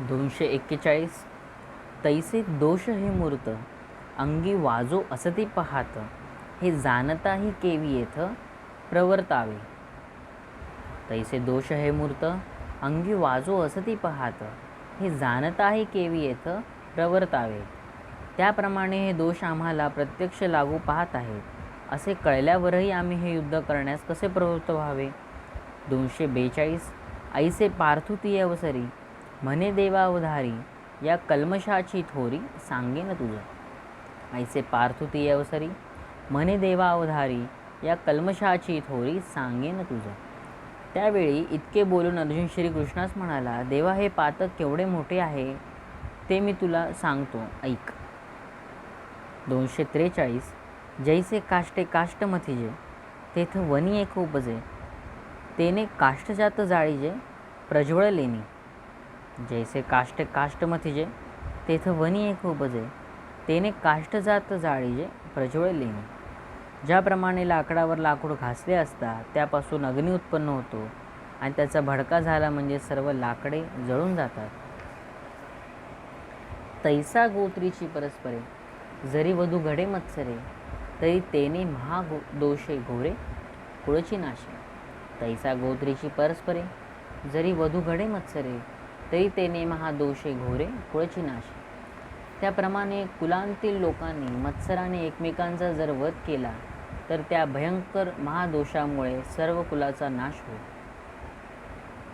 241 तैसे दोष हे मूर्त अंगी वाजो असती पाहात हे जाणताही केवी येथ प्रवर्तावे. तैसे दोष हे मूर्त अंगी वाजो असती पाहात हे जाणताही केवी येथ प्रवर्तावे. त्याप्रमाणे हे दोष आम्हाला प्रत्यक्ष लागू पाहत आहेत असे कळल्यावरही आम्ही हे युद्ध करण्यास कसे प्रवृत्त व्हावे. 242 ऐसे पार्थुती अवसरी म्हणे देवावधारी या कल्मशाची थोरी सांगेन तुझं. ऐसे पार्थुती अवसरी म्हणे देवावधारी या कल्मशाची थोरी सांगेन तुझं. त्यावेळी इतके बोलून अर्जुन श्रीकृष्णास म्हणाला, देवा हे पातक केवढे मोठे आहे ते मी तुला सांगतो, ऐक. 243 जैसे काष्टे काष्ट मथिजे तेथ वनी एक उपजे तेने काष्टजात जाळीजे प्रज्वळलेनी. जैसे काष्टे काष्ट मथिजे तेथ वनी एक उपजे तेने काष्टजात जाळीजे प्रज्वळलेनी. ज्याप्रमाणे लाकडावर लाकूड घासले असता त्यापासून अग्नी उत्पन्न होतो आणि त्याचा भडका झाला म्हणजे सर्व लाकडे जळून जातात. तैसा गोत्रीची परस्परे जरी वधू घडे मत्सरे तरी तेने महादोषे घोरे कुळची नाशे. तैसा गोत्रीची परस्परे जरी वधू घडे मत्सरे तरी तेने महादोषे घोरे कुळची नाशे. त्याप्रमाणे कुलांतील लोकांनी मत्सराने एकमेकांचा जर वध केला तर त्या भयंकर महादोषामुळे सर्व कुलाचा नाश होईल.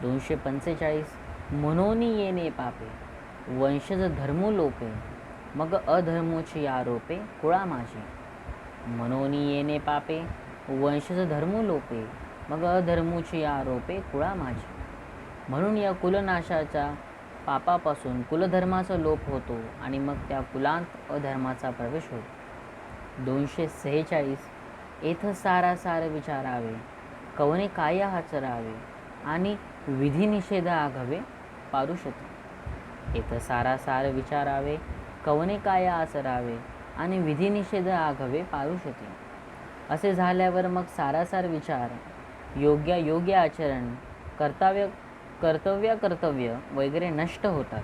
245 मनोनी येणे पापे वंशज धर्मो लोपे मग अधर्मोची आरोपे कुळा माझी. मनोनी येणे पापे वंशज धर्मो लोपे मग अधर्मोची आरोपे कुळा माझी. म्हणून या कुलनाशाच्या पापापासून कुलधर्माचा लोप होतो आणि मग त्या कुलांत अधर्माचा प्रवेश होतो. 246 येथ सारासार विचारावे कवने काय आचरावे आणि विधिनिषेध आघवे पारुषती. येथ सारासार विचारावे कवने काय आचरावे आणि विधिनिषेध आघवे पारुषती. असे झाल्यावर मग सारासार विचार, योग्य आचरण, कर्तव्य वगैरे नष्ट होतात.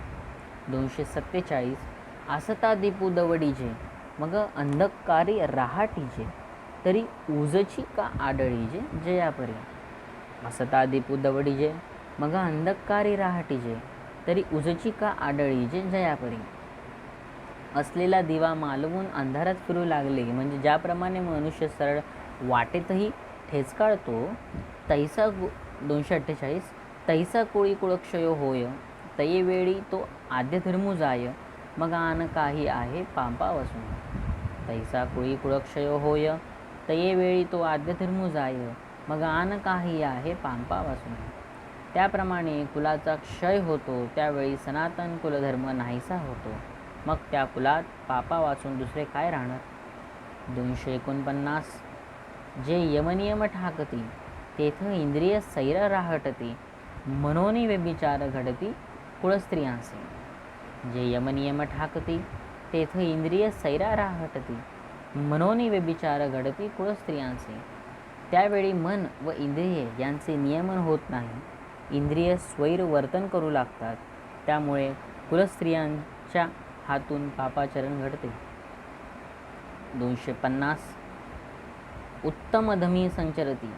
247 आसता दीपू दवडीजे मग अंधकारी राहाटीजे तरी उजची का आडळीजे जयापरी. असता दीपू दवडीजे मग अंधकारी राहाटीजे तरी उजची का आडळीजे जयापरी. असलेला दिवा मालवून अंधारात फिरू लागले म्हणजे ज्याप्रमाणे मनुष्य सरळ वाटेतही ठेचकाळतो तैसा 248 तैसा कोळी कुळक्षयो होय तये वेळी तो आद्यधर्मू जाय मग आन काही आहे पांपापासून. तैसा कोळी कुळक्षयो होय तये वेळी तो आद्यधर्मू जाय मग आन काही आहे पांपापासून. त्याप्रमाणे कुलाचा क्षय होतो त्यावेळी सनातन कुलधर्म नाहीसा होतो. मग त्या कुलात पापा वाचून दुसरे काय राहणार. 249 जे यमनियम ठाकती तेथ इंद्रिय सैर राहटती मनोनी व्यभिचार घडती कुळस्त्रियांसे. जे यमनियम ठाकती तेथ इंद्रिय सैरा राहटती मनोनी व्यभिचार घडती कुळस्त्रियांसे. त्यावेळी मन व इंद्रिये यांचे नियमन होत नाही. इंद्रिय स्वैर वर्तन करू लागतात. त्यामुळे कुलस्त्रियांच्या हातून पापाचरण घडते. 250 उत्तमधमी संचरती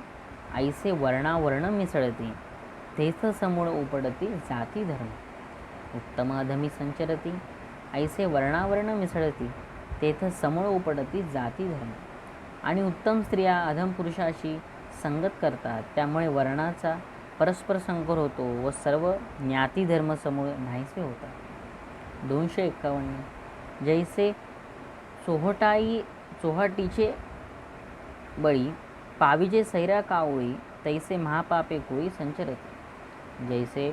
ऐसे वर्णावर्ण मिसळती तेथ समूळ उपडती जाती धर्म. उत्तम अधमी संचरती ऐसे वर्णावर्ण मिसळती तेथ समूळ उपडती जाती धर्म. आणि उत्तम स्त्रिया अधम पुरुषाशी संगत करतात त्यामुळे वर्णाचा परस्पर संकर होतो व सर्व ज्ञातीधर्म समूळ नाहीसे होतात. 251 जैसे चोहटीचे बळी पाविजे सैरा कावळी तैसे महापापे कुळी संचरती. जैसे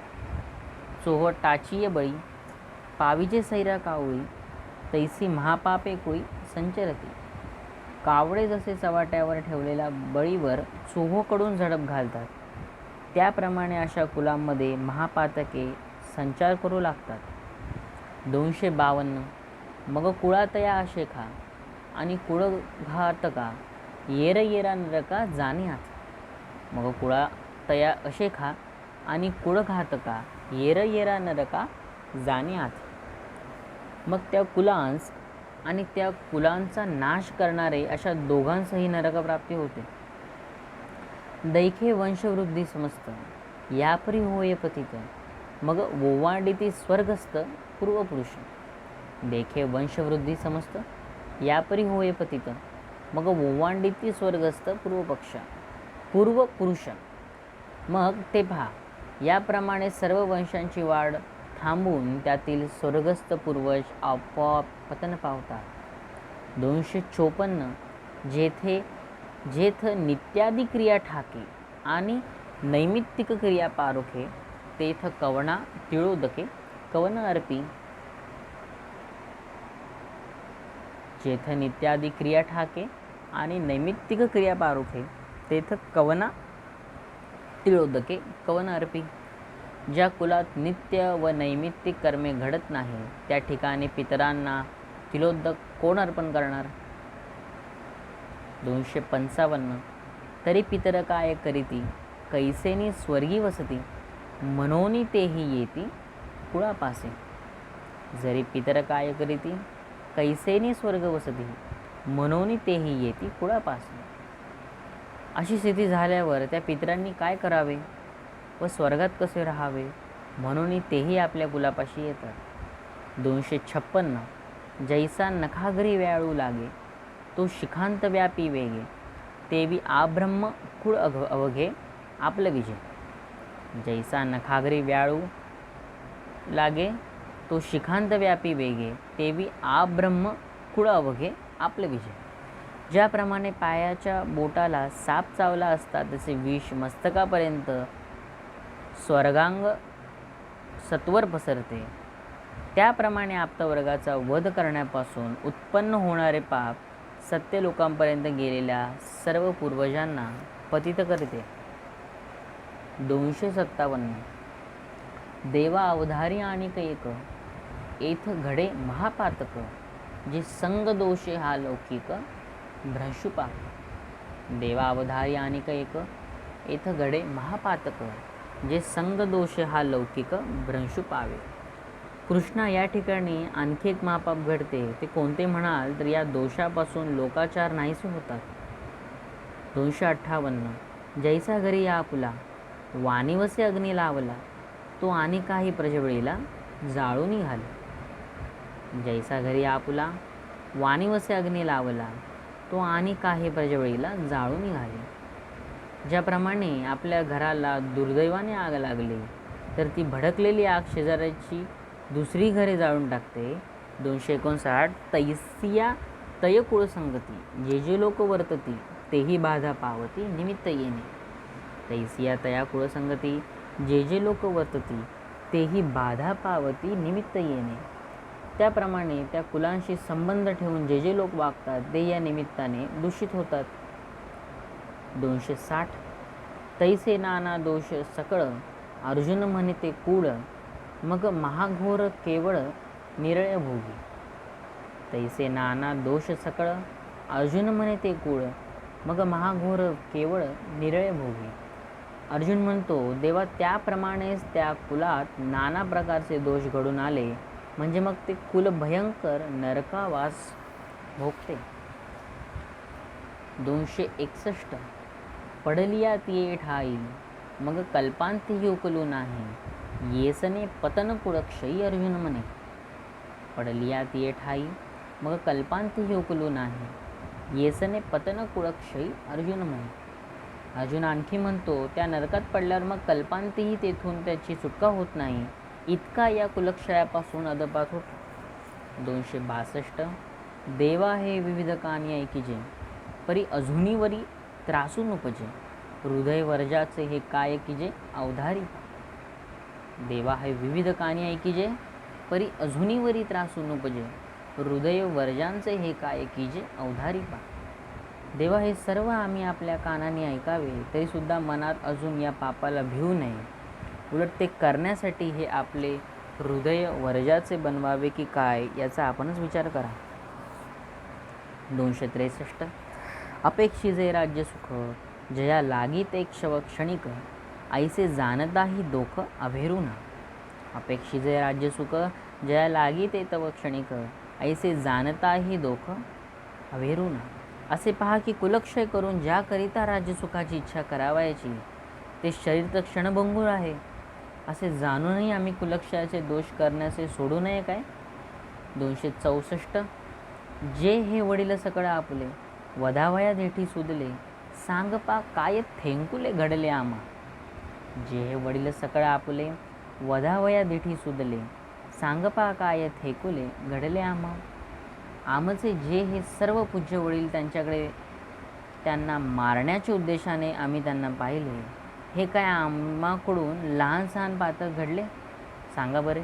चोहटाची बळी पाविजे सैरा कावळी तैसी महापापे कुळी संचरती. कावळे जसे चव्हाट्यावर ठेवलेल्या बळीवर चोहोकडून झडप घालतात त्याप्रमाणे अशा कुलांमध्ये महापातके संचार करू लागतात. 252 मग कुळातया अशेखा आणि कुळघातका येरा नरका जाणे हात. मग कुळातया अशेखा आणि कुळघातका येरा नरका जाण्यात मग त्या कुलांस आणि त्या कुलांचा नाश करणारे अशा दोघांसही नरकप्राप्ती होते. दैखे वंशवृद्धी समस्त यापरी होय पतित मग ओवांडिती स्वर्गस्थ पूर्वपुरुष. देखे वंशवृद्धी समस्त यापरी होय पतित मग ओवांडिती स्वर्गस्थ पूर्वपुरुष. मग ते पहा, याप्रमाणे सर्व वंशांची वाढ थांबून त्यातील स्वर्गस्थ पूर्वज आपोआप पतन पावतात. 254 जेथ नित्यादी क्रिया ठाके आणि नैमित्तिक क्रिया पारोखे तेथ कवना तिळोदके कवन अर्पी. जेथ नित्यादी क्रिया ठाके आणि नैमित्तिक क्रिया पारोखे तेथ कवना तिळोदके कवन अर्पी. ज्या कुलात नित्य व नैमित्तिक कर्मे घडत नाही त्या ठिकाणी पितरांना तिलोदक कोण अर्पण करणार. 255 तरी पितर काय करीती कैसेनी स्वर्गी वसती मनोनी तेही येती कुळापासे. जरी पितर काय करीती कैसेनी स्वर्ग वसती मनोनी तेही येती कुळापासे. अशी स्थिती झाल्यावर त्या पितरांनी काय करावे व स्वर्गात कसे राहावे म्हणून तेही आपल्या कुलापाशी येतात. 256 जैसा नखागरी व्याळू लागे तो शिखांत व्यापी वेगे तेवी आब्रह्म कुळ अवघे आपलं विजय. जैसा नखागरी व्याळू लागे तो शिखांत व्यापी वेगे तेवी आब्रह्म कुळ अवघे आपलं विजय. ज्याप्रमाणे पायाच्या बोटाला साप चावला असता तसे विष मस्तकापर्यंत स्वर्गांग सत्वर पसरते त्याप्रमाणे आप्तवर्गाचा वध करण्यापासून उत्पन्न होणारे पाप सत्य लोकांपर्यंत गेलेल्या सर्व पूर्वजांना पतित करते. 257 देवा अवधारी आणि कैक येथ घडे महापातक जे संग दोषे हा लौकिक भ्रंशुपाप. देवा अवधारी आणि कैक येथ घडे महापातक जे संग दोषे हा लौकिक भ्रंशुपावे. कृष्णा या ठिकाणी आणखी एक महापाप घडते ते कोणते म्हणाल तर या दोषापासून लोकाचार नाहीसे होतात. 258 जैसा घरी या आपुला वाणीवसे अग्नी लावला तो आणि काही प्रजवळीला जाळून निघाले. जैसा घरी आपुला वाणीवसे अग्नी लावला तो आणि काही प्रजवळीला जाळून निघाले. ज्याप्रमाणे आपल्या घराला दुर्दैवाने आग लागली तर ती भडकलेली आग शेजाऱ्याची दुसरी घरे जाळून टाकते. 259 तैसिया तय कुळसंगती जे जे लोक वर्तती तेही बाधा पावती निमित्त येणे. तैसिया तया कुळसंगती जे जे लोक वर्तती तेही बाधा पावती निमित्त येणे. त्याप्रमाणे त्या कुलांशी संबंध ठेवून जे जे लोक वागतात ते या निमित्ताने दूषित होतात. 260 तैसे नाना दोष सकळ अर्जुन म्हणते कूळ मग महाघोर केवळ निरळ भोगी. तैसे नाना दोष सकळ अर्जुन म्हणते कूळ मग महाघोर केवळ निरळ भोगी. अर्जुन म्हणतो देवा त्याप्रमाणेच त्या कुलात नाना प्रकारचे दोष घडून आले म्हणजे मग ते कुल भयंकर नरकावास भोगते. 261 पडलिया तिये ठाई मग कल्पांती उकलू नाही येसने पतन कुळक्षयी अर्जुन म्हणे. पडलिया तिये ठाई मग कल्पांती उकलू नाही येसने पतन कुळक्षयी अर्जुन म्हणे. अर्जुन आणखी म्हणतो त्या नरकात पडल्यावर मग कल्पांतीही तेथून त्याची सुटका होत नाही इतका या कुलक्षयापासून अदपात होतो. 262 देवा हे विविध कानी ऐकिजे परी अजूनीवरी त्रासून उपजे हृदय वर्जाचे हे काय किजे अवधारी. देवा हे विविध कानी ऐकिजे परी अजूनीवरी त्रासून उपजे हृदय वर्जांचे हे काय कीजे अवधारी पा. देवा हे सर्व आम्ही आपल्या कानाने ऐकावे तरी सुद्धा मनात अजून या पापाला भिवू नये. उलट ते करण्यासाठी हे आपले हृदय वर्जाचे बनवावे की काय याचा आपणच विचार करा. 263 अपेक्षिजे राज्य सुख जया लागी ते क्षणिक ऐसे जाणताही दोख अभेरुना. अपेक्षिजे राज्यसुख जया लागी ते तव क्षणिक ऐसे जाणताही दोख अवेरून. असे पहा की कुलक्षय करून ज्याकरिता राज्यसुखाची इच्छा करावायची ते शरीर तर क्षणभंगूर आहे, असे जाणूनही आम्ही कुलक्षयाचे दोष करण्याचे सोडू नये काय. 264. जे हे वडील सकळ आपुले वधावया देठी सुदले सांगपा काय थेंकुले घडले आमा. जे हे वडील सकळ आपुले वधावया देठी सुदले सांगपा काय थेकुले घडले आमा. आमचे जे हे सर्व पूज्य वडील त्यांना मारण्याच्या उद्देशाने आम्ही त्यांना पाहिले, हे काय आम्हाकडून लहान सहान पातक घडले सांगा बरे.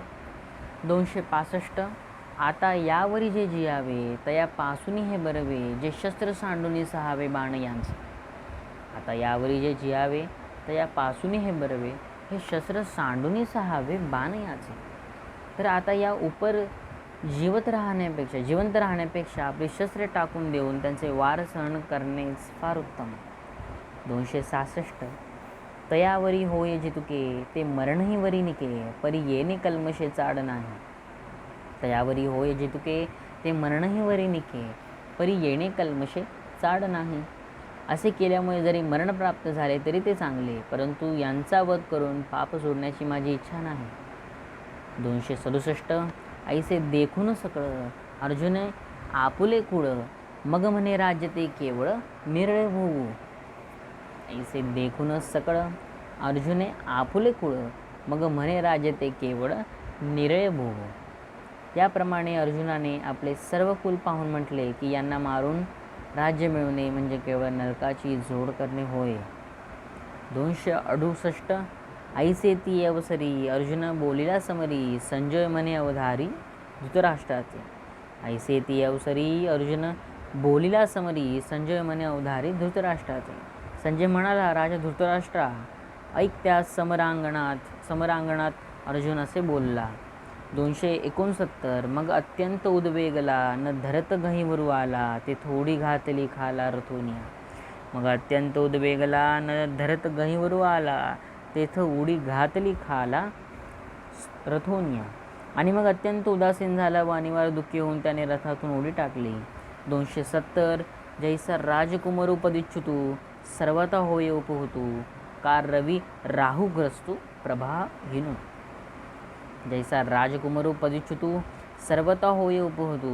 265. आता यावरी जे जियावे तयापासून हे बरवे जे शस्त्र सांडूनी सहावे बाण यांचे. आता यावरी जे जियावे तयापासून हे बरवे हे शस्त्र सांडूनी सहावे बाण याचे. तर आता या उपर जिवंत राहण्यापेक्षा आपली शस्त्रे टाकून देऊन त्यांचे वार सहन करणे फार उत्तम. 266. तयावरी होय जितुके ते मरणही वरी निके परी येणे कल्मशे चाड नाही. तयावरी होय जितुके ते मरणही वरी निके परी येणे कल्मशे चाड नाही. असे केल्यामुळे जरी मरण प्राप्त झाले तरी ते चांगले, परंतु यांचा वध करून पाप सोडण्याची माझी इच्छा नाही. 267. ऐसे देखून सकळ अर्जुन आपुले कुळ मग म्हणे राज्य ते केवळ निर्णय होऊ. ऐसे देखून सकळ अर्जुने आपुले कुळ मग म्हणे राज्य ते केवळ निर्णय होऊ. याप्रमाणे अर्जुनाने आपले सर्व कुल पाहून म्हटले की यांना मारून राज्य मिळवणे म्हणजे केवळ नरकाची जोड करणे होय. 268. ऐसे ती अवसरी अर्जुन बोलिला समरी संजय म्हणे अवधारी धृतराष्ट्राचे. ऐसे ती अवसरी अर्जुन बोलिला समरी संजय म्हणे अवधारी धृतराष्ट्राचे. संजय म्हणाला, राजा धृतराष्ट्रा ऐक, त्या समरांगणात अर्जुन असे बोलला. 269. मग अत्यंत उद्वेगला न धरत गहीवरू आला ते थोडी घातली खाला रथोनिया. मग अत्यंत उद्वेगला न धरत गहीवरू आला तेथ उडी घातली खाला रथोनिया. आणि मग अत्यंत उदासीन झाला व अनिवार्य दुःखी होऊन त्याने रथातून उडी टाकली. 270. जैसा राजकुमारू पदिच्युतू सर्वता होय उपहोतू का रवी राहुग्रस्तू प्रभाहीनु. जैसा राजकुमारू पदिच्युतू सर्वता होय उपहोतू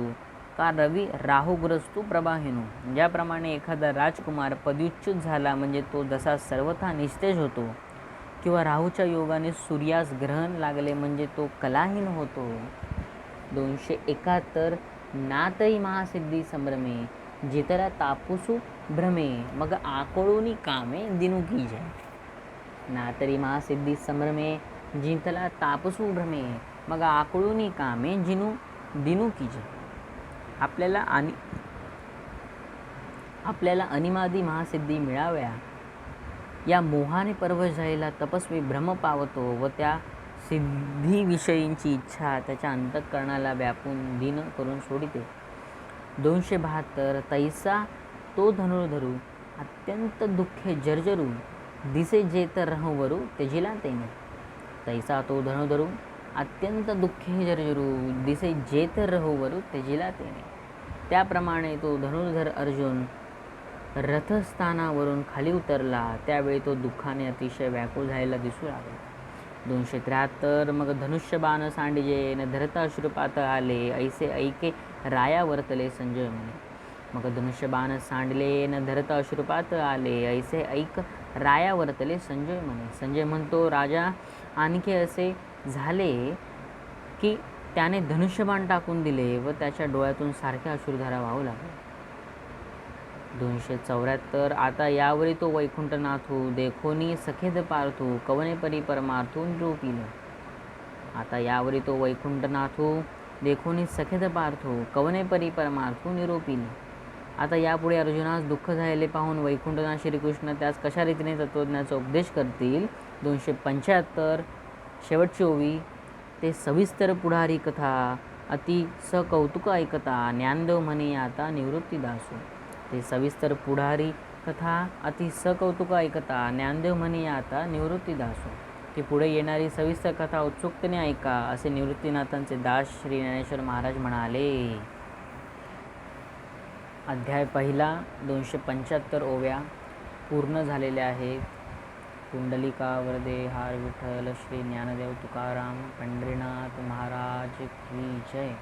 का रवी राहुग्रस्तू प्रभाहीनु. ज्याप्रमाणे एखादा राजकुमार पदच्युत झाला म्हणजे तो जसा सर्वथा निस्तेज होतो, किंवा राहूच्या योगाने सूर्यास ग्रहण लागले म्हणजे तो कलाहीन होतो. 271. नातई महासिद्धी संभ्रमे जितला तापुसू भ्रमे मग आकळूनी कामे दिनू कीजे. नातरी महासिद्धी संभ्रमे जितला तापसू भ्रमे मग आकळूनी कामे दिनू कीजे. आपल्याला अनिमादी महासिद्धी मिळाव्या या मोहाने परवश झालेला तपस्वी भ्रम पावतो व त्या सिद्धीविषयींची इच्छा त्याच्या अंतःकरणाला व्यापून दीन करून सोडिते. 272. तैसा तो धनुर्धरू अत्यंत दुःखे जर्जरू दिसे जेत रहवरू त्यजिला तेने. तैसा तो धनुर्धरू अत्यंत दुःखे जर्जरू दिसे जेत रहवरू त्यजिला तेने. त्याप्रमाणे तो धनुर्धर अर्जुन रथस्थानावरून खाली उतरला त्यावेळी तो दुःखाने अतिशय व्याकुळ झालेला दिसू लागला. 273. मग धनुष्यबाण सांडिजे न धरता अश्रुपात आले ऐसे ऐके राया वर्तले संजय म्हणे. मग धनुष्यबाण सांडले न धरता अश्रुपात आले ऐसे ऐक राया वर्तले संजय म्हणे. संजय म्हणतो, राजा आणखी असे झाले की त्याने धनुष्यबाण टाकून दिले व त्याच्या डोळ्यातून सारख्या अश्रुधारा वाहू लागल्या. 274. आता यावरी तो वैकुंठनाथू देखोनी सखेद पार्थू कवने परी परमार्थू निरूपिले. आता यावरी तो वैकुंठनाथू देखोनी सखेद पार्थू कवने परी परमार्थू निरूपिले. आता यापुढे अर्जुनास दुःख झालेले पाहून वैकुंठनाथ श्रीकृष्ण त्यास कशा रीतीने तत्त्वज्ञानाचा उपदेश करतील. 275. शेवटची ओवी. ते सविस्तर पुढारी कथा अति सकौतुक ऐकता ज्ञानदेव म्हणे आता निवृत्ती दासो. ते सविस्तर पुढारी कथा अति सकौतुक ऐकता ज्ञानदेव म्हणे आता निवृत्ती दासो. की पुढे येणारी सविस्तर कथा उत्सुकतेने ऐका, असे निवृत्तीनाथांचे दास श्री ज्ञानेश्वर महाराज म्हणाले. अध्याय पहिला 275 ओव्या पूर्ण झालेल्या आहेत. कुंडलिका वरदे हार विठ्ठल श्री ज्ञानदेव तुकाराम पंढरीनाथ महाराज की जय.